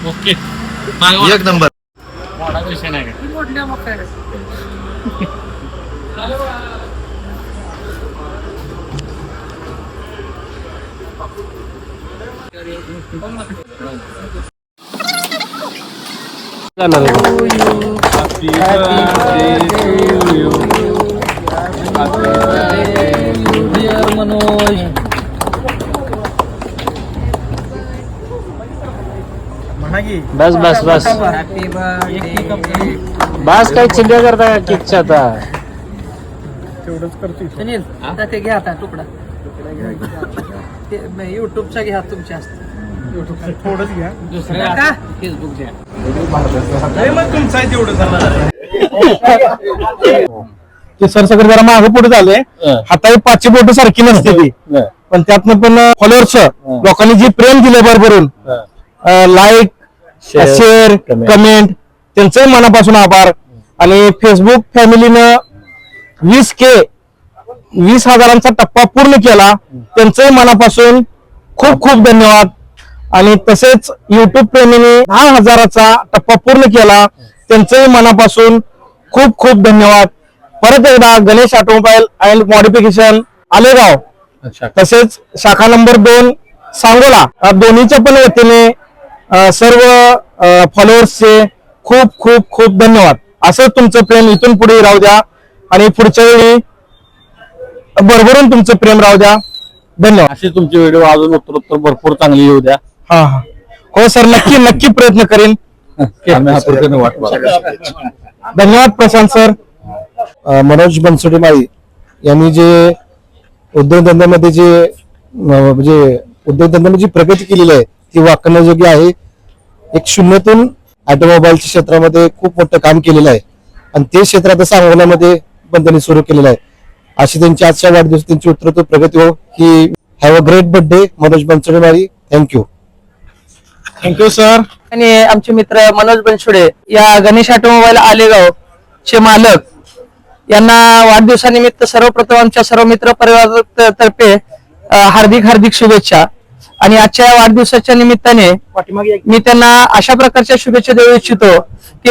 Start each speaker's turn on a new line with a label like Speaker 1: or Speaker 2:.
Speaker 1: Okay
Speaker 2: एक number.
Speaker 1: विषय नाही
Speaker 3: बस बस बस बस काही चिंता करता केकच्या आता
Speaker 4: तेवढंच करतोय सुनील. आता ते घ्या आता तुकडा युट्यूबचा घ्या तुमच्या थोडंच घ्या दुसऱ्या फेसबुकच्या मग तुमचा तेवढं ते सर सगळे जरा मागे पुढे झाले. हाताची पाचशे बोट सारखी नसते ती, पण त्यातनं पण फॉलोअर्स लोकांनी जे प्रेम दिले बरोबरून लाईक शेअर कमेंट त्यांचंही मनापासून आभार. आणि फेसबुक फॅमिलीनं 20,000चा टप्पा पूर्ण केला त्यांचंही मनापासून खूप खूप धन्यवाद. आणि तसेच युट्यूब प्रेमीने 10,000चा टप्पा पूर्ण केला त्यांचंही मनापासून खूप खूप धन्यवाद. परत एकदा Ganesh automobile and modification Alegaon तसेच शाखा नंबर 2 सांगोला दोन्हीच्या पण वतीने सर्व फॉलोअर्सचे खूप खूप खूप धन्यवाद. असं तुमचं प्रेम इथून पुढे राहू द्या आणि पुढच्या वेळी भरभरून तुमचं प्रेम राहू द्या. धन्यवाद.
Speaker 2: अशी तुमची व्हिडिओ अजून उत्तरोत्तर भरपूर चांगली येऊ द्या.
Speaker 4: हा हा हो सर, नक्की नक्की प्रयत्न करेन. धन्यवाद प्रशांत सर.
Speaker 5: मनोज बनसोडे माळी यांनी जे उद्योगधंद्यामध्ये जी प्रगती केलेली आहे ती वाखाणण्याजोगी आहे. एक शून्यातून ऑटोमोबाईलच्या क्षेत्रामध्ये खूप मोठं काम केलेलं आहे आणि ते क्षेत्र आता सांगोल्यामध्ये पण त्यांनी सुरू केलेलं आहे. अशी त्यांची आजच्या वाढदिवस त्यांची उत्तरोत्तर प्रगती हो. He have a great birthday Manoj Bansode Mali. Thank you.
Speaker 4: Thank you sir. आणि आमचे मित्र मनोज बनसोडे या गणेश ऑटोमोबाईल आलेगाव चे मालक यांना वाढदिवसानिमित्त सर्वप्रथम आमच्या सर्व मित्र परिवारातर्फे हार्दिक हार्दिक शुभेच्छा. आणि आजच्या वाढदिवसाच्या निमित्ताने मी त्यांना अशा प्रकारच्या शुभेच्छा देऊ इच्छितो की